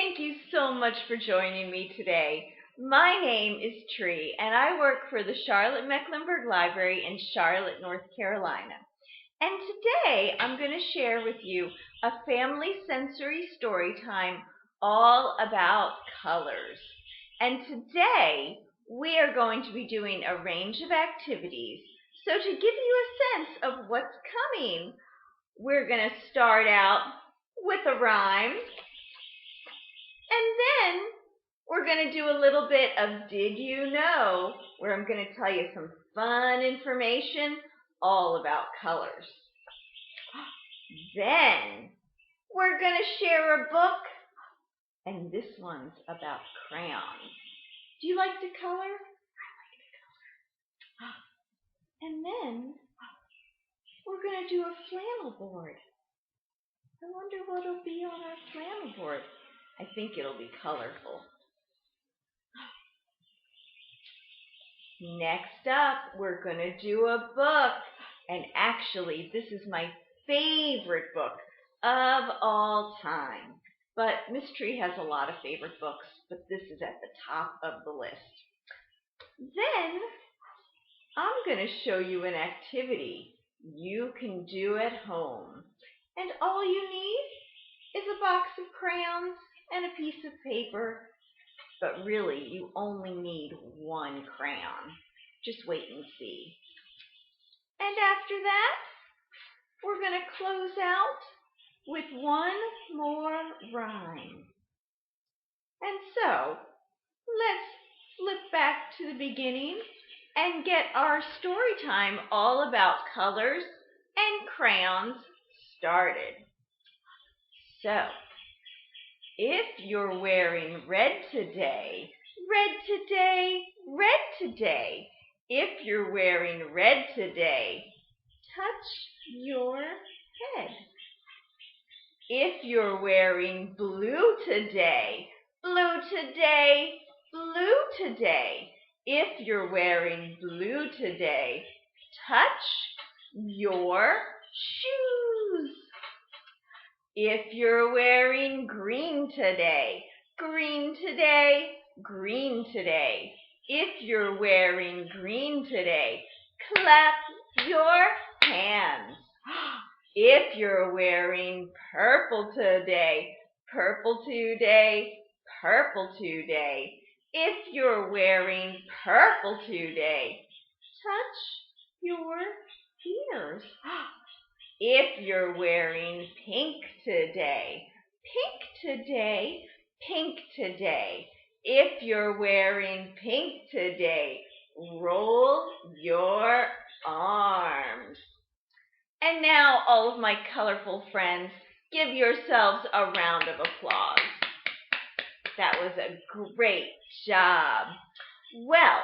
Thank you so much for joining me today. My name is Tree, and I work for the Charlotte Mecklenburg Library in Charlotte, North Carolina. And today I'm going to share with you a family sensory story time all about colors. And today we are going to be doing a range of activities. So to give you a sense of what's coming, we're going to start out with a rhyme. And then we're going to do a little bit of Did You Know, where I'm going to tell you some fun information all about colors. Then we're going to share a book, and this one's about crayons. Do you like to color? I like to color. And then we're going to do a flannel board. I wonder what will be on our flannel board. I think it'll be colorful. Next up, we're going to do a book. And actually, this is my favorite book of all time. But Miss Tree has a lot of favorite books, but this is at the top of the list. Then, I'm going to show you an activity you can do at home. And all you need is a box of crayons and a piece of paper. But really, you only need one crayon. Just wait and see. And after that, we're going to close out with one more rhyme. And so, let's flip back to the beginning and get our story time all about colors and crayons started. So, if you're wearing red today, red today, red today. If you're wearing red today, touch your head. If you're wearing blue today, blue today, blue today. If you're wearing blue today, touch your shoes. If you're wearing green today, green today, green today. If you're wearing green today, clap your hands. If you're wearing purple today, purple today, purple today. If you're wearing purple today, touch your ears. If you're wearing pink today, pink today, pink today. If you're wearing pink today, roll your arms. And now, all of my colorful friends, give yourselves a round of applause. That was a great job. Well,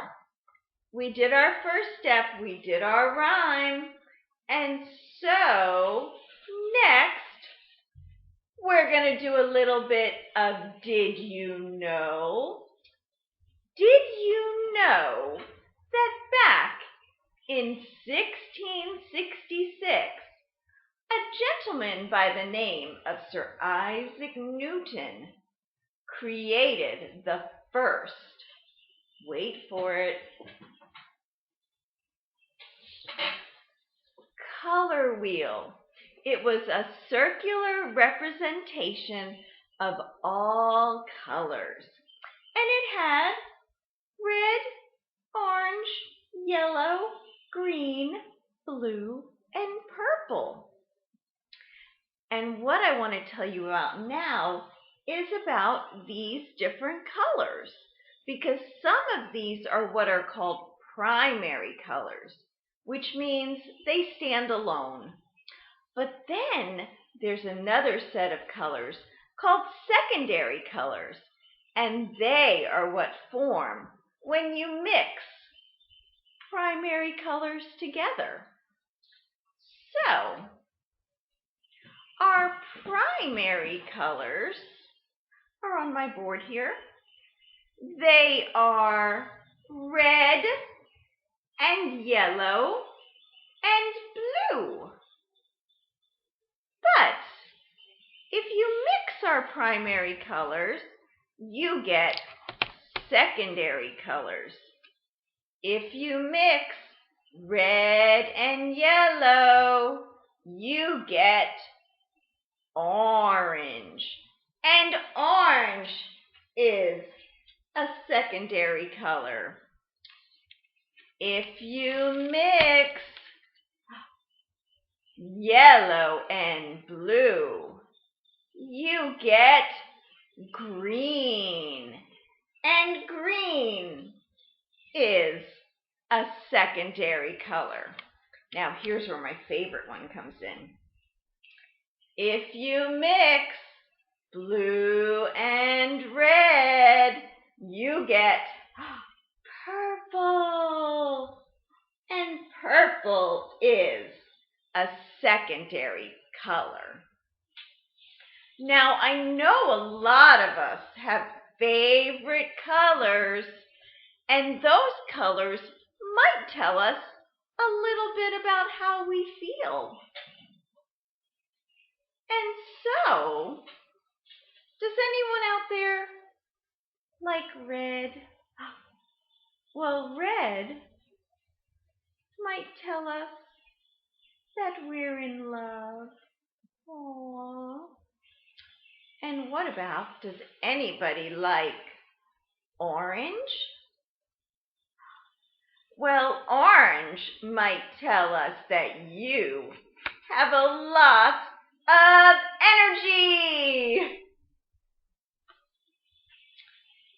we did our first step, we did our rhyme, and so next, we're going to do a little bit of Did You Know? Did you know that back in 1666, a gentleman by the name of Sir Isaac Newton created the first, wait for it, color wheel. It was a circular representation of all colors. And it had red, orange, yellow, green, blue, and purple. And what I want to tell you about now is about these different colors, because some of these are what are called primary colors, which means they stand alone. But then there's another set of colors called secondary colors, and they are what form when you mix primary colors together. So, our primary colors are on my board here. They are red and yellow and blue. But if you mix our primary colors, you get secondary colors. If you mix red and yellow, you get orange. And orange is a secondary color. If you mix yellow and blue, you get green. And green is a secondary color. Now here's where my favorite one comes in. If you mix blue and red, you get purple. And purple is a secondary color. Now, I know a lot of us have favorite colors, and those colors might tell us a little bit about how we feel. And so, does anyone out there like red? Well, red might tell us that we're in love. Aww. And what about, does anybody like orange? Well, orange might tell us that you have a lot of energy.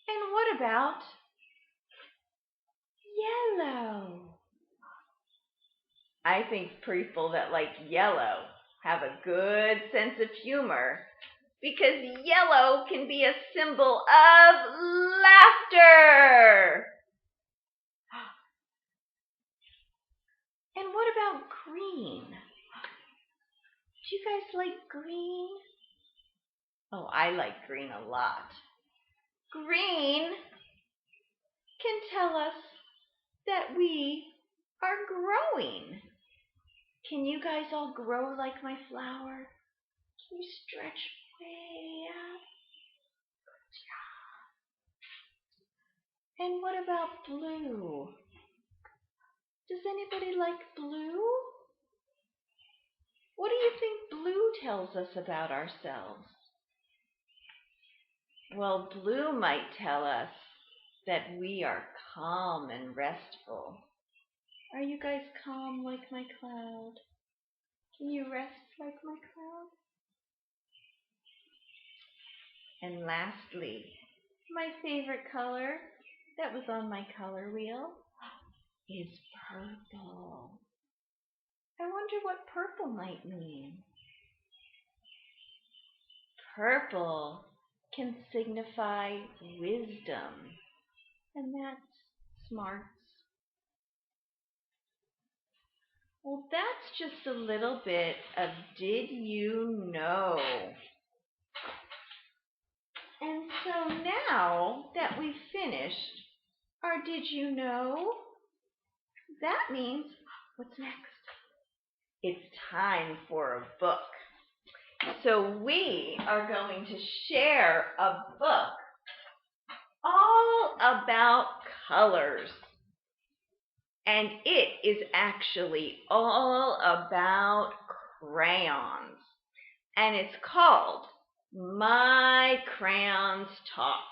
And what about yellow? I think people that like yellow have a good sense of humor, because yellow can be a symbol of laughter. And what about green? Do you guys like green? Oh, I like green a lot. Green can tell us that we are growing. Can you guys all grow like my flower? Can you stretch way up? And what about blue? Does anybody like blue? What do you think blue tells us about ourselves? Well, blue might tell us that we are calm and restful. Are you guys calm like my cloud? Can you rest like my cloud? And lastly, my favorite color that was on my color wheel is purple. I wonder what purple might mean. Purple can signify wisdom, and that's smarts. Well, that's just a little bit of Did You Know? And so now that we've finished our Did You Know, that means, what's next? It's time for a book. So we are going to share a book all about colors. And it is actually all about crayons. And it's called My Crayons Talk.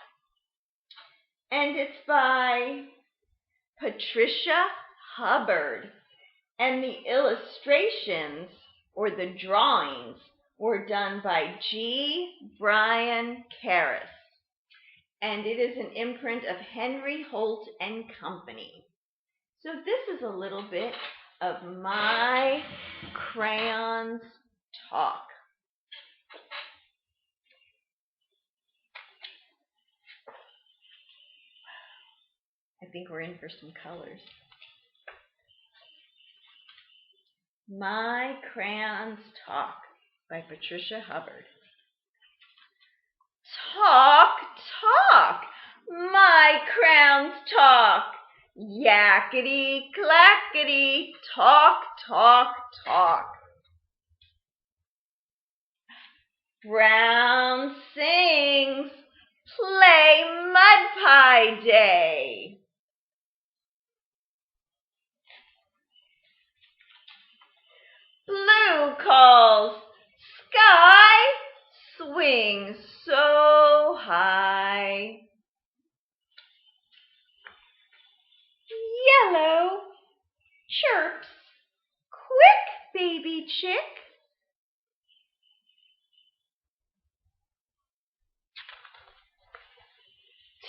And it's by Patricia Hubbard. And the illustrations, or the drawings, were done by G. Brian Karras. And it is an imprint of Henry Holt and Company. So this is a little bit of My Crayons Talk. I think we're in for some colors. My Crayons Talk by Patricia Hubbard. Talk, talk, my crayons talk. Yakety, clackety, talk, talk, talk. Brown high day. Blue calls, sky swings so high. Yellow chirps, quick, baby chick.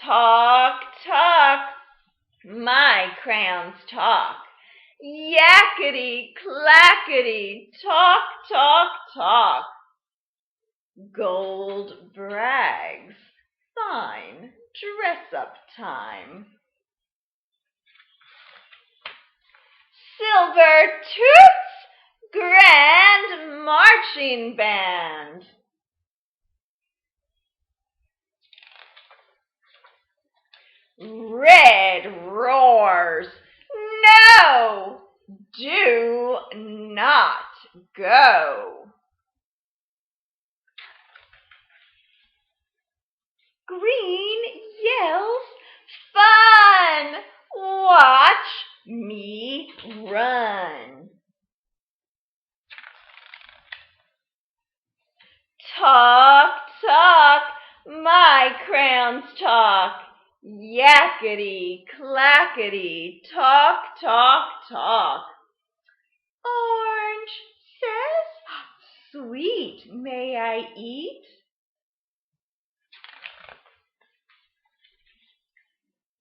Talk, talk, my crayons talk. Yakety, clackety, talk, talk, talk. Gold brags, fine dress-up time. Silver toots, grand marching band. Red roars, no, do not go. Green yells, fun, watch me run. Talk, talk, my crayons talk. Yakety, clackety, talk, talk, talk. Orange says, sweet, may I eat?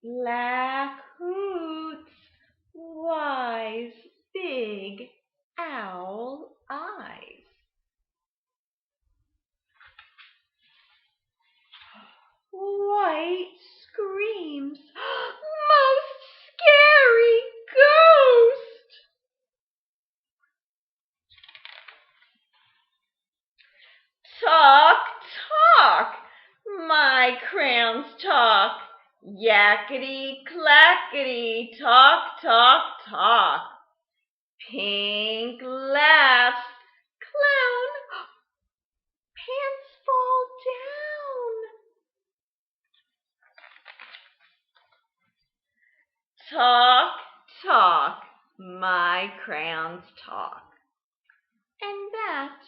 Black hoots, wise, big owl eyes. White screams, most scary ghost. Talk, talk, my crayons talk. Yakety, clackety, talk, talk, talk. Pink laughs, clown, pants fall down. Talk, talk, my crayons talk. And that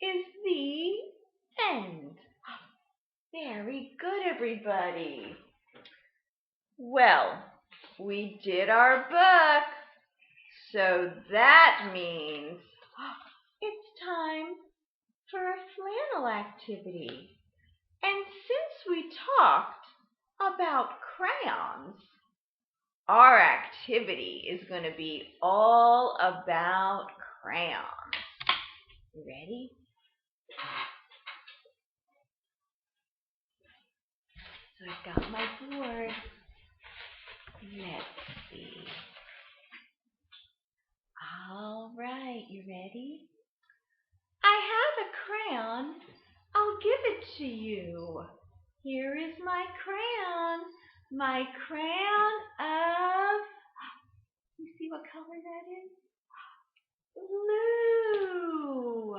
is the end. Very good, everybody. Well, we did our book, so that means it's time for a flannel activity. And since we talked about crayons, our activity is going to be all about crayons. You ready? So I've got my board. Let's see. All right, you ready? I have a crayon. I'll give it to you. Here is my crayon. My crayon of, you see what color that is? Blue.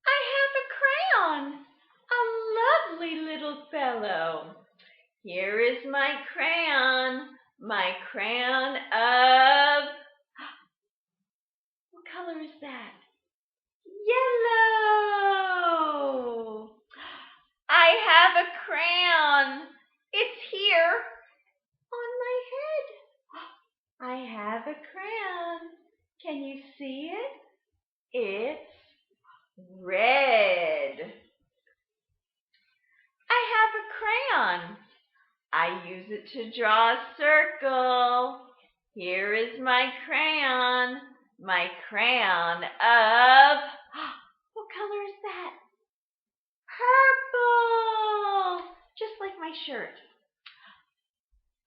I have a crayon. A lovely little fellow. Here is my crayon of, what color is that? Yellow. I have a crayon. It's here on my head. I have a crayon. Can you see it? It's red. I have a crayon. I use it to draw a circle. Here is my crayon of, what color is that? Purple, just like my shirt.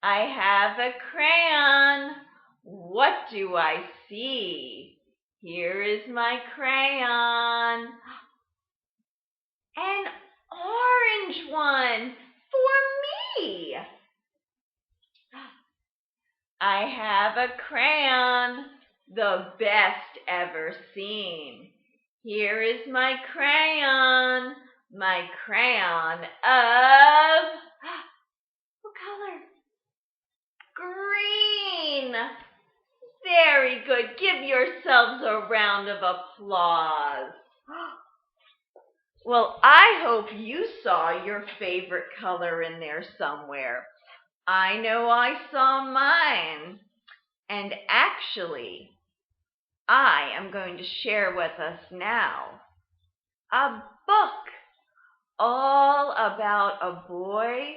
I have a crayon. What do I see? Here is my crayon. An orange one for me. I have a crayon, the best ever seen. Here is my crayon my crayon of, what color? Green. Very good. Give yourselves a round of applause. Well, I hope you saw your favorite color in there somewhere. I know I saw mine. And actually, I am going to share with us now a book all about a boy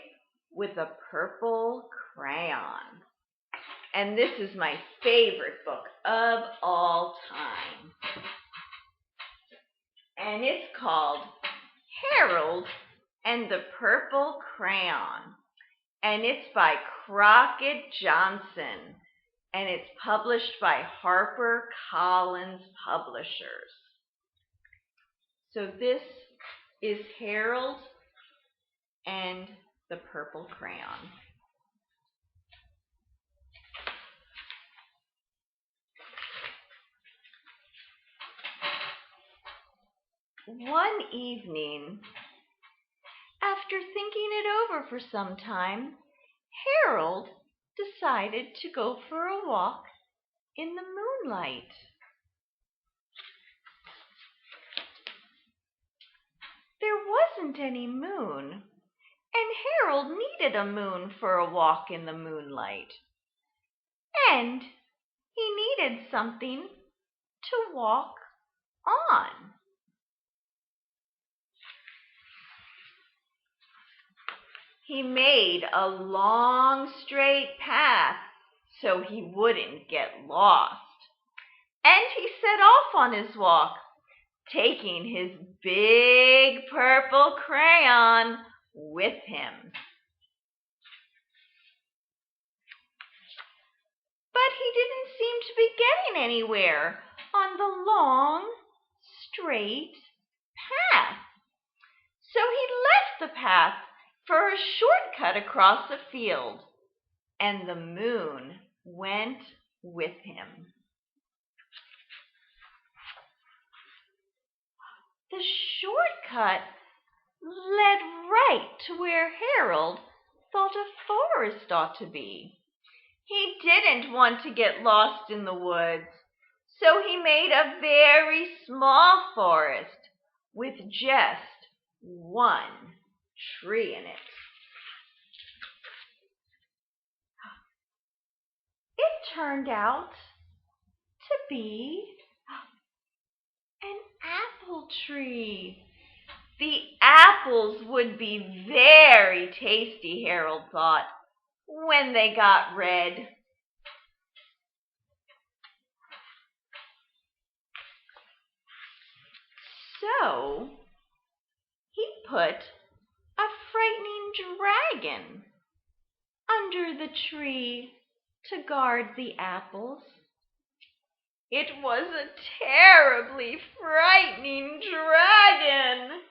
with a purple crayon. And this is my favorite book of all time. And it's called Harold and the Purple Crayon. And it's by Crockett Johnson. And it's published by Harper Collins Publishers. So this is Harold and the Purple Crayon. One evening, after thinking it over for some time, Harold decided to go for a walk in the moonlight. There wasn't any moon, and Harold needed a moon for a walk in the moonlight. And he needed something to walk on. He made a long straight path so he wouldn't get lost. And he set off on his walk, taking his big purple crayon with him. But he didn't seem to be getting anywhere on the long, straight path. So he left the path for a shortcut across a field, and the moon went with him. The shortcut led right to where Harold thought a forest ought to be. He didn't want to get lost in the woods, so he made a very small forest with just one tree in it. It turned out to be an apple tree. The apples would be very tasty, Harold thought, when they got red. So he put a frightening dragon under the tree to guard the apples. It was a terribly frightening dragon.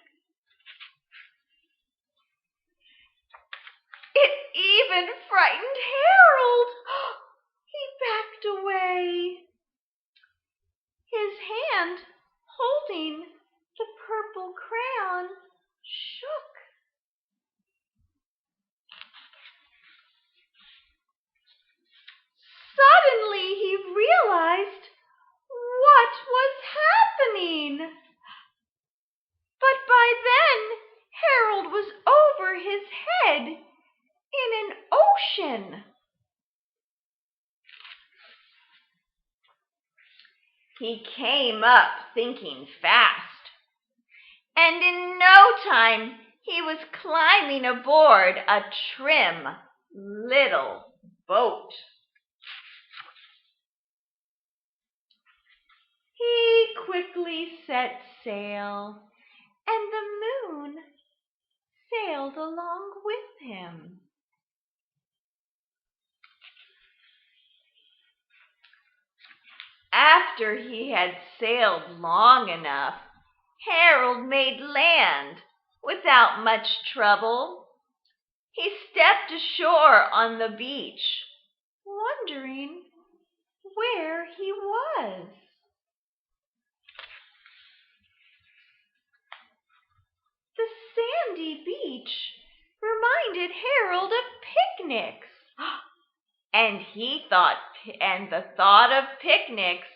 It even frightened Harold. He backed away. His hand holding the purple crayon shook. Suddenly he realized what was happening. But by then, Harold was over his head in an ocean. He came up thinking fast, and in no time he was climbing aboard a trim little boat. He quickly set sail, and the moon sailed along with him. After he had sailed long enough, Harold made land without much trouble. He stepped ashore on the beach, wondering where he was. The sandy beach reminded Harold of picnics. And the thought of picnics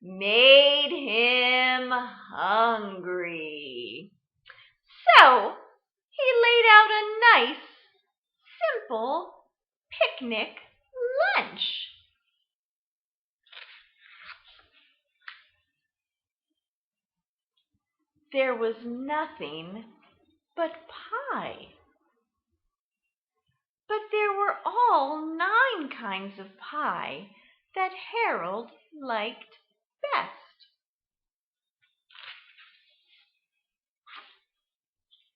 made him hungry. So he laid out a nice, simple picnic lunch. There was nothing but pie. But there were all 9 kinds of pie that Harold liked best.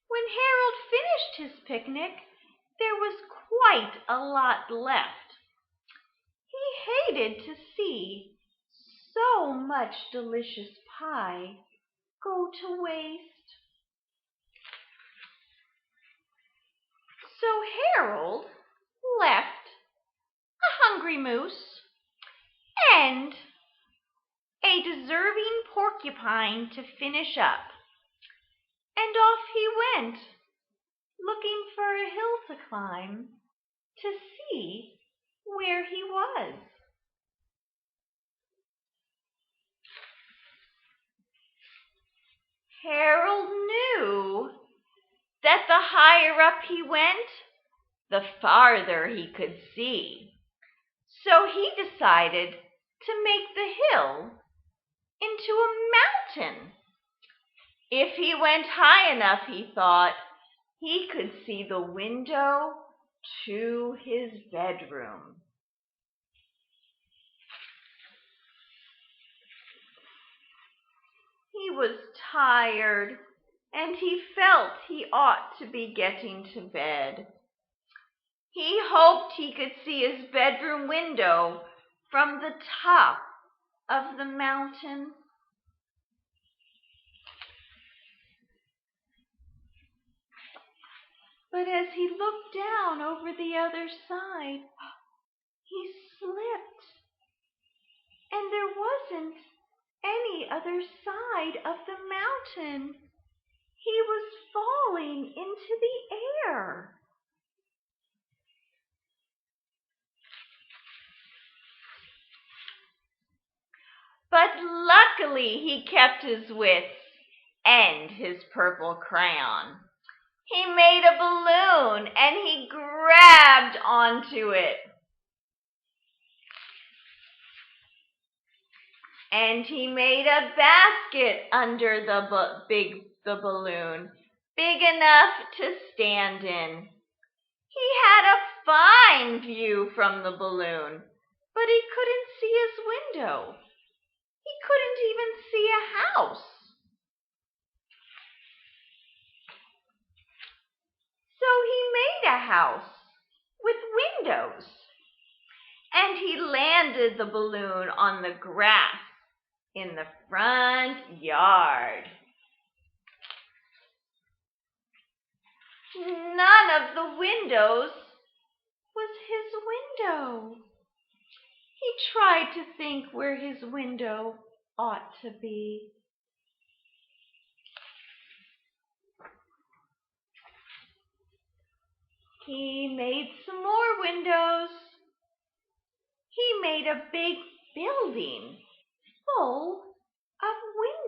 When Harold finished his picnic, there was quite a lot left. He hated to see so much delicious pie go to waste. So Harold left a hungry moose and a deserving porcupine to finish up. And off he went, looking for a hill to climb to see where he was. Harold knew that the higher up he went, the farther he could see. So he decided to make the hill into a mountain. If he went high enough, he thought, he could see the window to his bedroom. He was tired, and he felt he ought to be getting to bed. He hoped he could see his bedroom window from the top of the mountain. But as he looked down over the other side, he slipped, and there wasn't any other side of the mountain. He was falling into the air. But luckily he kept his wits and his purple crayon. He made a balloon and he grabbed onto it. And he made a basket under the balloon, big enough to stand in. He had a fine view from the balloon, but he couldn't see his window. He couldn't even see a house. So he made a house with windows, and he landed the balloon on the grass in the front yard. None of the windows was his window. He tried to think where his window ought to be. He made some more windows. He made a big building full of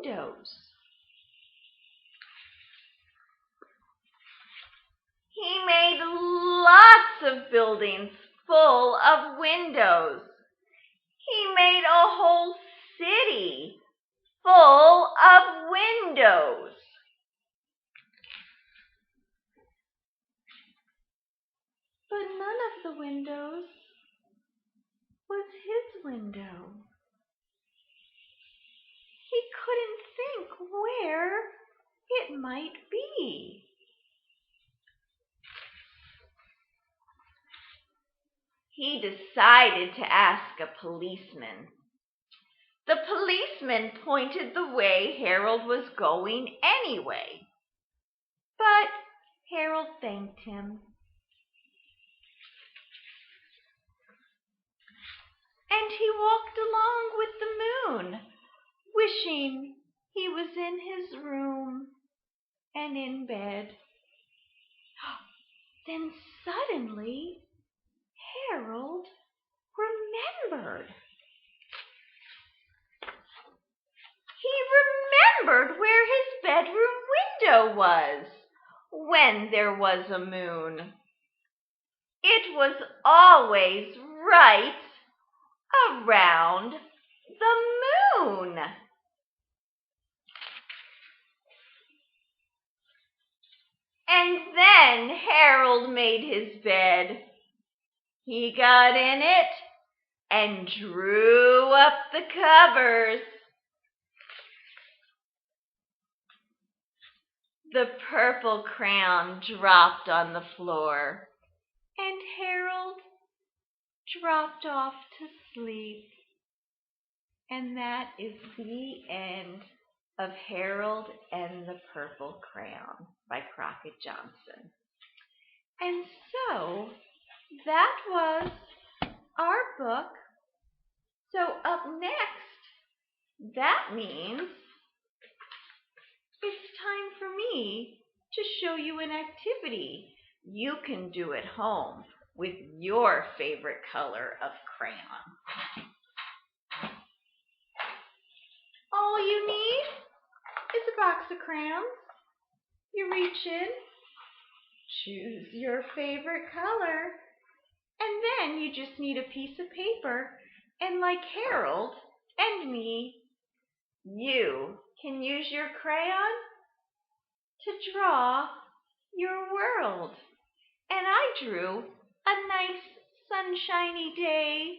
windows. He made lots of buildings full of windows. He made a whole city full of windows. But none of the windows was his window. He couldn't think where it might be. He decided to ask a policeman. The policeman pointed the way Harold was going anyway. But Harold thanked him. And he walked along with the moon, wishing he was in his room and in bed. Then suddenly Harold remembered. He remembered where his bedroom window was when there was a moon. It was always right around the moon. And then Harold made his bed. He got in it and drew up the covers. The purple crayon dropped on the floor, and Harold dropped off to sleep. And that is the end of Harold and the Purple Crayon by Crockett Johnson. And so that was our book. So up next, that means it's time for me to show you an activity you can do at home with your favorite color of crayon. All you need is a box of crayons. You reach in, choose your favorite color, and then you just need a piece of paper. And like Harold and me, you can use your crayon to draw your world. And I drew a nice sunshiny day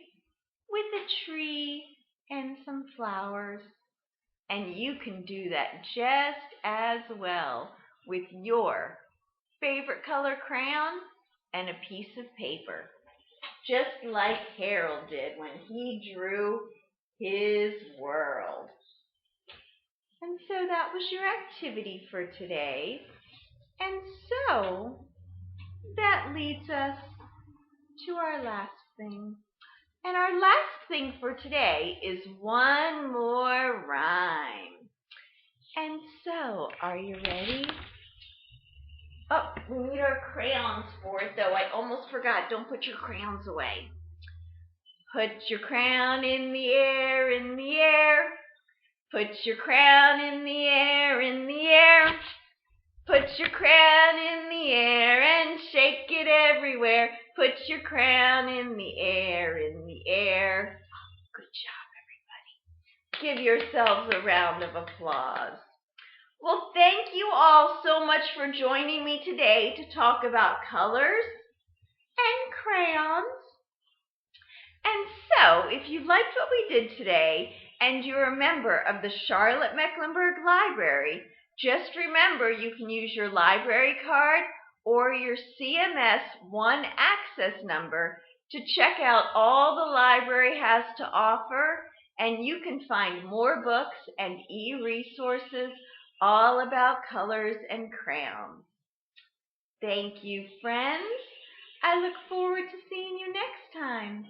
with a tree and some flowers. And you can do that just as well with your favorite color crayon and a piece of paper, just like Harold did when he drew his world. And so that was your activity for today. And so that leads us to our last thing. And our last thing for today is one more rhyme. And so, are you ready? Oh, we need our crayons for it, though. I almost forgot. Don't put your crayons away. Put your crown in the air, in the air. Put your crown in the air, in the air. Put your crown in the air and shake it everywhere. Put your crown in the air, in the air. Good job, everybody. Give yourselves a round of applause. Well, thank you all so much for joining me today to talk about colors and crayons. And so, if you liked what we did today and you're a member of the Charlotte Mecklenburg Library, just remember you can use your library card or your CMS OneAccess number to check out all the library has to offer, and you can find more books and e-resources all about colors and crayons. Thank you, friends. I look forward to seeing you next time.